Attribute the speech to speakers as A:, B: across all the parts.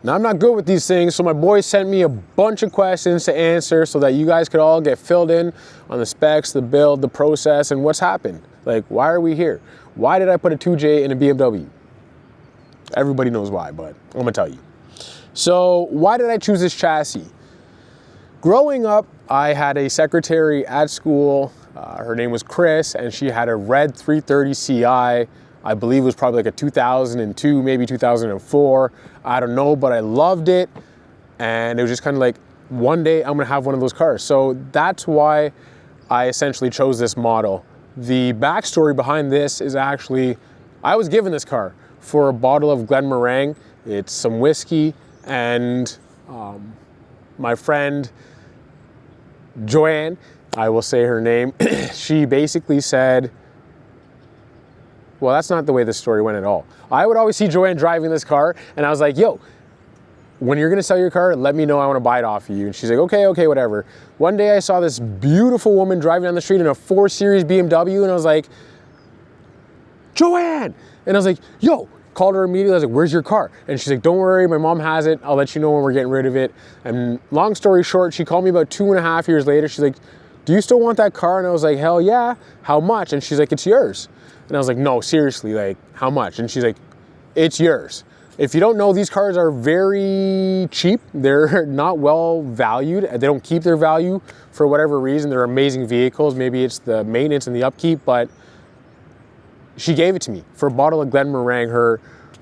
A: Now, I'm not good with these things, so my boys sent me a bunch of questions to answer so that you guys could all get filled in on the specs, the build, the process, and what's happened. Like, why are we here? Why did I put a 2J in a BMW? Everybody knows why, but I'm gonna tell you. So, why did I choose this chassis? Growing up, I had a secretary at school. Her name was Chris, and she had a red 330 Ci. I believe it was probably like a 2002, maybe 2004. I don't know, but I loved it. And it was just kind of like, one day I'm gonna have one of those cars. So that's why I essentially chose this model. The backstory behind this is actually, I was given this car for a bottle of Glenmorangie. It's some whiskey, and my friend Joanne, I will say her name, she basically said, well, that's not the way this story went at all. I would always see Joanne driving this car, and I was like, yo, when you're gonna sell your car, let me know, I wanna buy it off of you. And she's like, okay, whatever. One day I saw this beautiful woman driving down the street in a 4 Series BMW, and I was like, Joanne! And I was like, yo, called her immediately, I was like, where's your car? And she's like, don't worry, my mom has it, I'll let you know when we're getting rid of it. And long story short, she called me about 2.5 years later, she's like, do you still want that car? And I was like, hell yeah, how much? And she's like, it's yours. And I was like, no, seriously, like, how much? And she's like, it's yours. If you don't know, these cars are very cheap. They're not well valued. They don't keep their value for whatever reason. They're amazing vehicles. Maybe it's the maintenance and the upkeep, but she gave it to me for a bottle of Glenmorangie. Her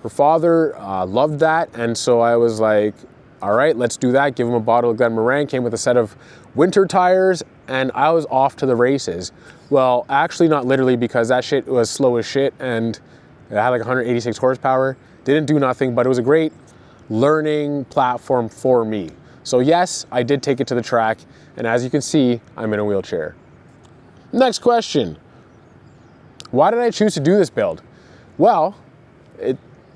A: father loved that, and so I was like, all right, let's do that. Give him a bottle of Glenmorangie. Came with a set of winter tires, and I was off to the races. Well, actually not literally, because that shit was slow as shit, and it had like 186 horsepower. Didn't do nothing, but it was a great learning platform for me. So yes, I did take it to the track, and as you can see, I'm in a wheelchair. Next question. Why did I choose to do this build? Well,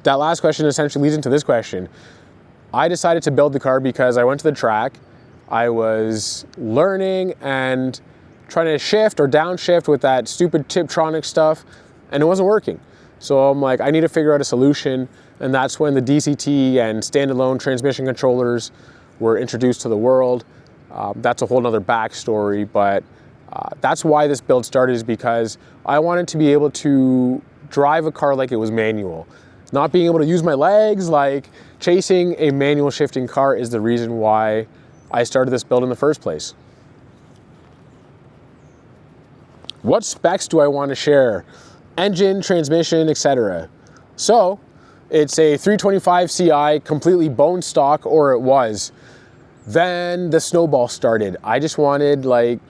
A: that last question essentially leads into this question. I decided to build the car because I went to the track. I was learning and trying to shift or downshift with that stupid Tiptronic stuff, and it wasn't working. So I'm like, I need to figure out a solution, and that's when the DCT and standalone transmission controllers were introduced to the world. That's a whole nother backstory, but that's why this build started, is because I wanted to be able to drive a car like it was manual. Not being able to use my legs, like chasing a manual shifting car, is the reason why I started this build in the first place. What specs do I want to share? Engine, transmission, etc. So it's a 325 Ci, completely bone stock, or it was. Then the snowball started. I just wanted like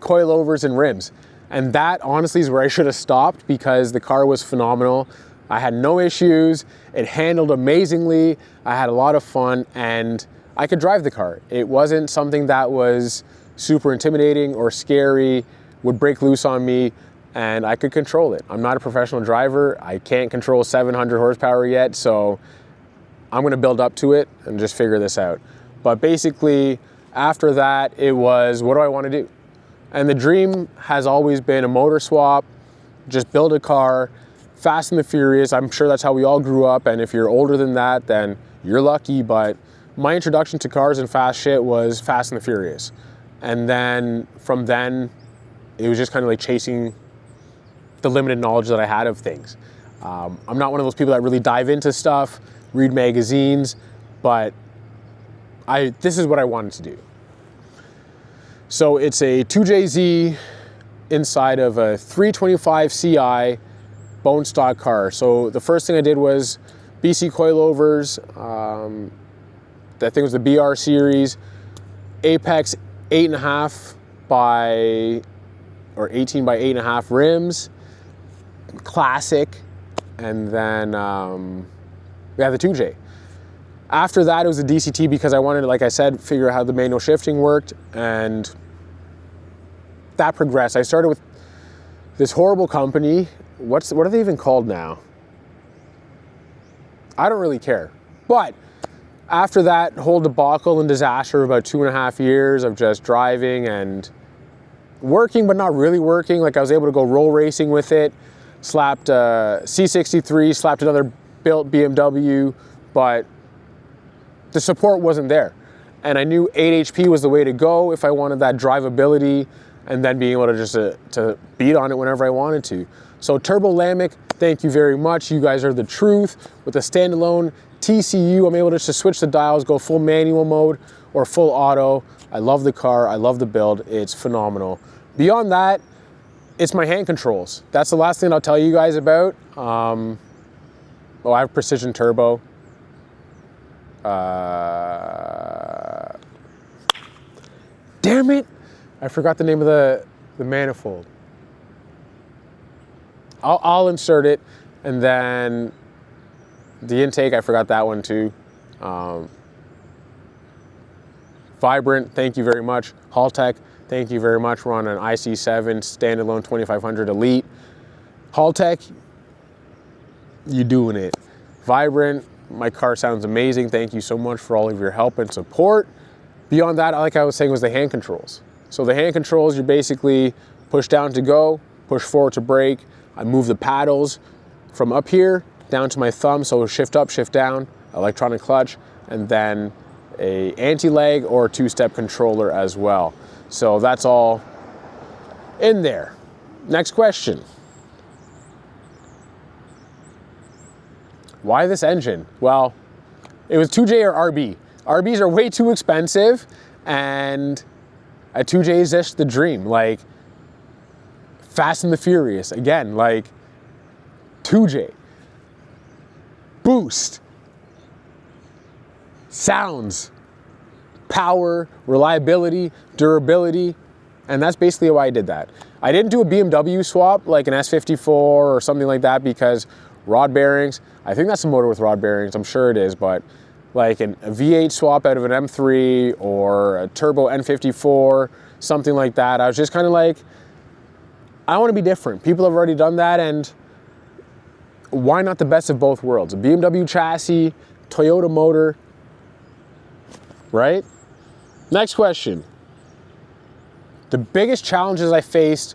A: coilovers and rims. And that honestly is where I should have stopped, because the car was phenomenal. I had no issues. It handled amazingly. I had a lot of fun, and I could drive the car. It wasn't something that was super intimidating or scary, would break loose on me, and I could control it. I'm not a professional driver. I can't control 700 horsepower yet, so I'm gonna build up to it and just figure this out. But basically, after that, it was, what do I wanna do? And the dream has always been a motor swap, just build a car, Fast and the Furious. I'm sure that's how we all grew up, and if you're older than that, then you're lucky, but my introduction to cars and fast shit was Fast and the Furious. And then from then, it was just kind of like chasing the limited knowledge that I had of things. I'm not one of those people that really dive into stuff, read magazines, but this is what I wanted to do. So it's a 2JZ inside of a 325 Ci bone stock car. So the first thing I did was BC coilovers. I think it was the BR series, Apex 8.5 by, or 18 by 8.5 rims, classic, and then we have the 2J. After that, it was a DCT, because I wanted to, like I said, figure out how the manual shifting worked, and that progressed. I started with this horrible company. What are they even called now? I don't really care. But after that whole debacle and disaster of about 2.5 years of just driving and working, but not really working, like I was able to go roll racing with it, slapped a C63, slapped another built BMW, but the support wasn't there. And I knew 8 HP was the way to go if I wanted that drivability and then being able to just to beat on it whenever I wanted to. So Turbo Lambic, thank you very much. You guys are the truth. With the standalone TCU, I'm able to just switch the dials, go full manual mode or full auto. I love the car. I love the build. It's phenomenal. Beyond that, it's my hand controls. That's the last thing I'll tell you guys about. I have precision turbo. Damn it! I forgot the name of the manifold. I'll insert it, and then the intake, I forgot that one too. Vibrant, thank you very much. Haltech, thank you very much. We're on an IC7 standalone 2500 Elite. Haltech, you doing it. Vibrant, my car sounds amazing. Thank you so much for all of your help and support. Beyond that, like I was saying, was the hand controls. So the hand controls, you basically push down to go, push forward to brake. I move the paddles from up here down to my thumb, so shift up, shift down, electronic clutch, and then a anti-lag or two-step controller as well. So that's all in there. Next question. Why this engine? Well, it was 2J or RB. RBs are way too expensive, and a 2J is just the dream. Like Fast and the Furious, again, like 2J. Boost. Sounds. Power, reliability, durability, and that's basically why I did that. I didn't do a BMW swap like an S54 or something like that because rod bearings, I think that's a motor with rod bearings, I'm sure it is, but like a V8 swap out of an M3 or a turbo N54, something like that. I was just kind of like, I want to be different. People have already done that, and why not the best of both worlds? A BMW chassis, Toyota motor, right? Next question. The biggest challenges I faced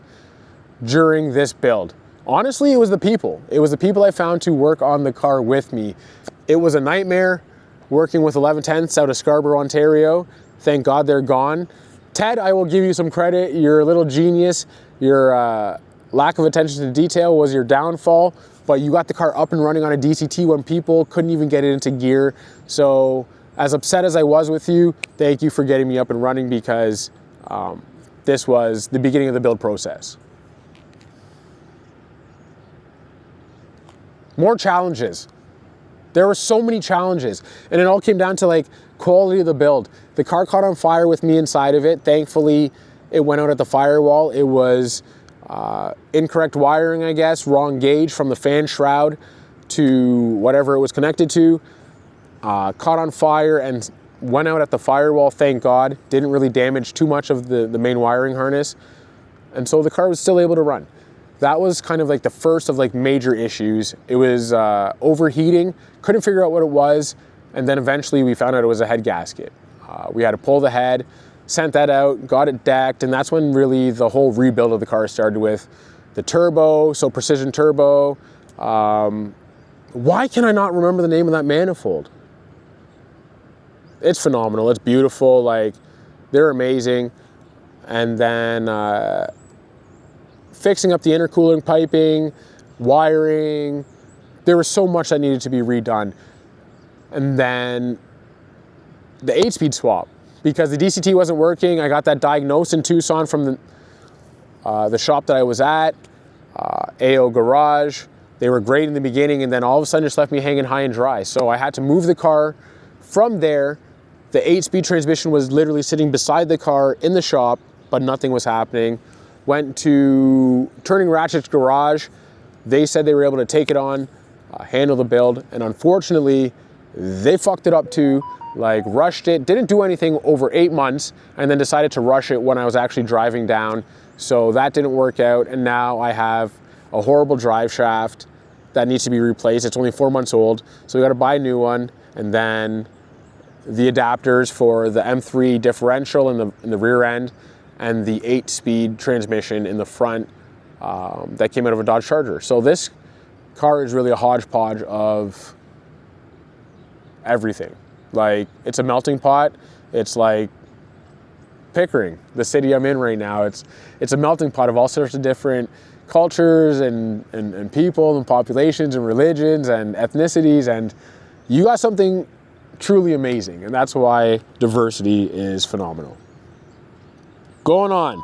A: during this build. Honestly, it was the people. It was the people I found to work on the car with me. It was a nightmare working with 1110ths out of Scarborough, Ontario. Thank God they're gone. Ted, I will give you some credit. You're a little genius. Your lack of attention to detail was your downfall, but you got the car up and running on a DCT when people couldn't even get it into gear. So as upset as I was with you, thank you for getting me up and running, because this was the beginning of the build process. More challenges. There were so many challenges, and it all came down to like quality of the build. The car caught on fire with me inside of it. Thankfully, it went out at the firewall. It was incorrect wiring, I guess, wrong gauge from the fan shroud to whatever it was connected to. Caught on fire and went out at the firewall, thank God. Didn't really damage too much of the main wiring harness. And so the car was still able to run. That was kind of like the first of like major issues. It was overheating, couldn't figure out what it was. And then eventually we found out it was a head gasket. We had to pull the head, sent that out, got it decked. And that's when really the whole rebuild of the car started with the turbo, so precision turbo. Why can I not remember the name of that manifold? It's phenomenal, it's beautiful, like they're amazing. And then fixing up the intercooling piping, wiring, there was so much that needed to be redone. And then the 8-speed swap, because the DCT wasn't working. I got that diagnosed in Tucson from the shop that I was at, AO Garage. They were great in the beginning, and then all of a sudden just left me hanging high and dry. So I had to move the car from there. The 8-speed transmission was literally sitting beside the car in the shop, but nothing was happening. Went to Turning Ratchet's garage. They said they were able to take it on, handle the build, and unfortunately, they fucked it up too. Like rushed it, didn't do anything over 8 months, and then decided to rush it when I was actually driving down. So that didn't work out, and now I have a horrible drive shaft that needs to be replaced. It's only 4 months old, so we got to buy a new one, and then the adapters for the M3 differential in the rear end, and the 8-speed transmission in the front that came out of a Dodge Charger. So this car is really a hodgepodge of everything. Like, it's a melting pot. It's like Pickering, the city I'm in right now. It's a melting pot of all sorts of different cultures and people and populations and religions and ethnicities, and you got something truly amazing, and that's why diversity is phenomenal. Going on.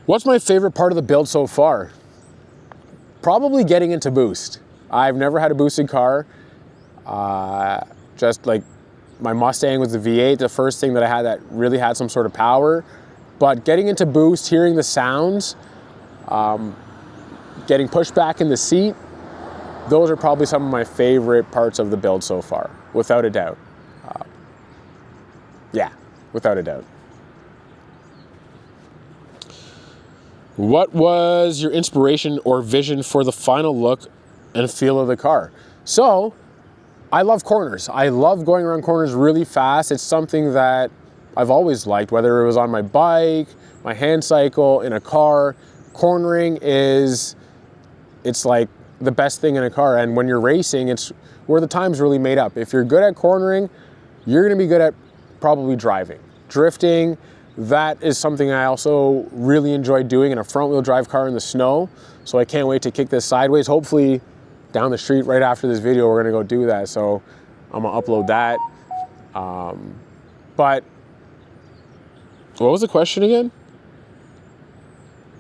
A: What's my favorite part of the build so far? Probably getting into boost. I've never had a boosted car. Just like my Mustang was the V8, the first thing that I had that really had some sort of power. But getting into boost, hearing the sounds, getting pushed back in the seat, those are probably some of my favorite parts of the build so far, without a doubt. Yeah, without a doubt. What was your inspiration or vision for the final look and feel of the car? So, I love corners. I love going around corners really fast. It's something that I've always liked, whether it was on my bike, my hand cycle, in a car. Cornering it's like the best thing in a car. And when you're racing, it's where the time's really made up. If you're good at cornering, you're gonna be good at probably driving. Drifting, that is something I also really enjoy doing in a front wheel drive car in the snow. So I can't wait to kick this sideways. Hopefully down the street right after this video, we're gonna go do that. So I'm gonna upload that. But what was the question again?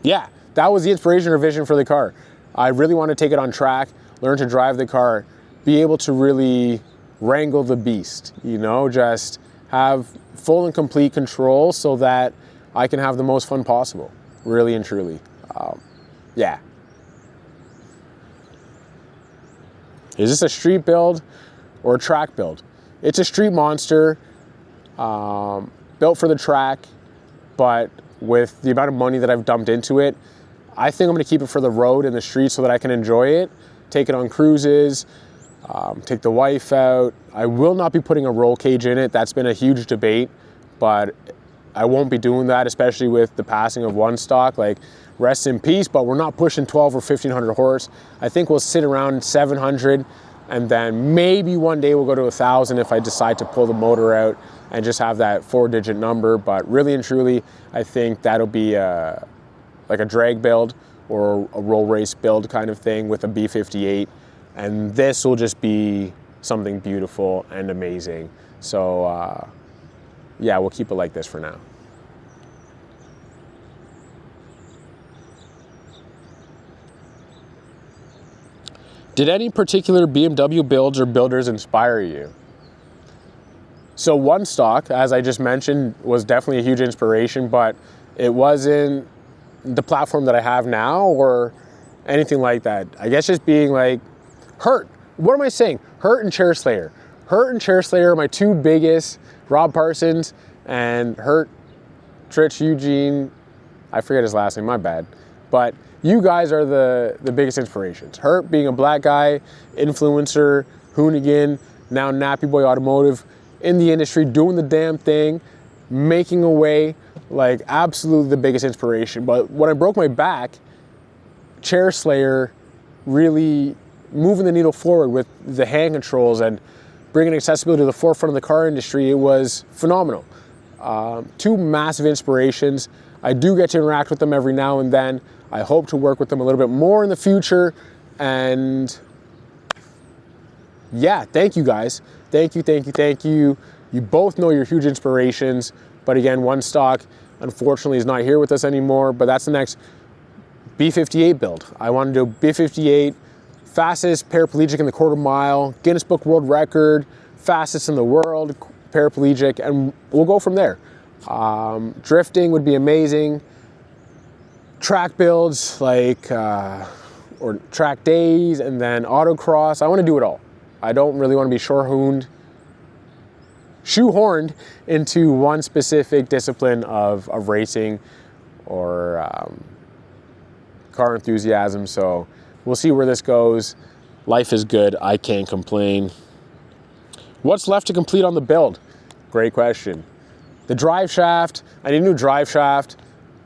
A: Yeah, that was the inspiration or vision for the car. I really want to take it on track, learn to drive the car, be able to really wrangle the beast, you know, just have full and complete control so that I can have the most fun possible, really and truly. Yeah. Is this a street build or a track build? It's a street monster, built for the track, but with the amount of money that I've dumped into it, I think I'm gonna keep it for the road and the street so that I can enjoy it, take it on cruises, take the wife out. I will not be putting a roll cage in it. That's been a huge debate, but I won't be doing that, especially with the passing of one stock. Like, rest in peace, but we're not pushing 12 or 1500 horse. I think we'll sit around 700, and then maybe one day we'll go to 1,000 if I decide to pull the motor out and just have that 4-digit number. But really and truly, I think that'll be like a drag build or a roll race build kind of thing with a B58. And this will just be something beautiful and amazing. So yeah, we'll keep it like this for now. Did any particular BMW builds or builders inspire you? So one stock, as I just mentioned, was definitely a huge inspiration, but it wasn't the platform that I have now or anything like that. I guess just being like, Hurt. What am I saying? Hurt and Chair Slayer. Hurt and Chair Slayer are my two biggest, Rob Parsons and Hurt Trich Eugene. I forget his last name, my bad. But you guys are the biggest inspirations. Hurt being a black guy, influencer, hoonigan, now Nappy Boy Automotive, in the industry, doing the damn thing, making a way, like absolutely the biggest inspiration. But when I broke my back, Chair Slayer really moving the needle forward with the hand controls and bringing accessibility to the forefront of the car industry, it was phenomenal. Two massive inspirations. I do get to interact with them every now and then. I hope to work with them a little bit more in the future. And yeah, thank you guys. Thank you, thank you, thank you. You both know you're huge inspirations. But again, one stock, unfortunately, is not here with us anymore, but that's the next B58 build. I want to do B58, fastest paraplegic in the quarter mile, Guinness Book World Record, fastest in the world, paraplegic, and we'll go from there. Drifting would be amazing. Track builds like, or track days, and then autocross. I want to do it all. I don't really want to be shoehorned into one specific discipline of racing or car enthusiasm. So we'll see where this goes. Life is good. I can't complain. What's left to complete on the build? Great question. The drive shaft. I need a new drive shaft.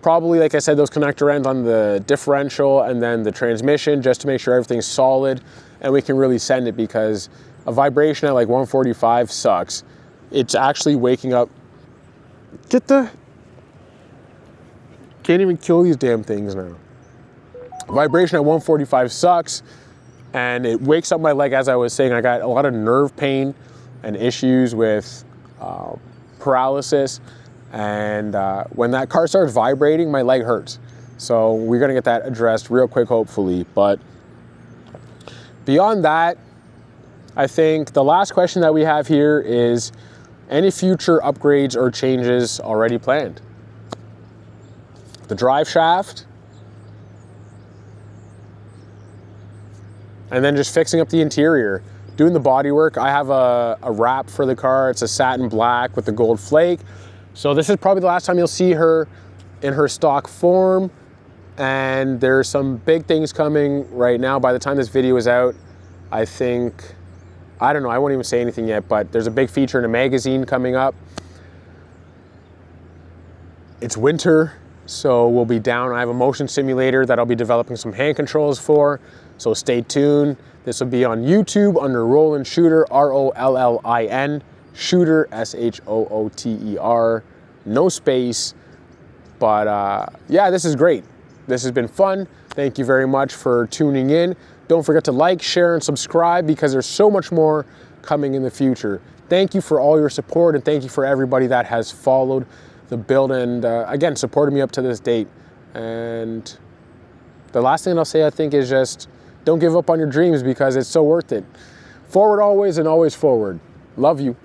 A: Probably, like I said, those connector ends on the differential and then the transmission, just to make sure everything's solid. and we can really send it, because a vibration at like 145 sucks. It's actually waking up. Can't even kill these damn things now. Vibration at 145 sucks, and it wakes up my leg. As I was saying, I got a lot of nerve pain and issues with paralysis, and when that car starts vibrating, my leg hurts. So we're gonna get that addressed real quick, hopefully. But beyond that, I think the last question that we have here is, any future upgrades or changes already planned? The drive shaft, and then just fixing up the interior, doing the body work. I have a wrap for the car. It's a satin black with the gold flake. So this is probably the last time you'll see her in her stock form. And there's some big things coming right now. By the time this video is out, I think, I don't know, I won't even say anything yet, but there's a big feature in a magazine coming up. It's winter, so we'll be down. I have a motion simulator that I'll be developing some hand controls for, so stay tuned. This will be on YouTube under Rollin Shooter, R-O-L-L-I-N, Shooter, S-H-O-O-T-E-R, no space. But yeah, this is great. This has been fun. Thank you very much for tuning in. Don't forget to like, share, and subscribe, because there's so much more coming in the future. Thank you for all your support, and thank you for everybody that has followed the build and, again, supported me up to this date. And the last thing I'll say, I think, is just don't give up on your dreams, because it's so worth it. Forward always, and always forward. Love you.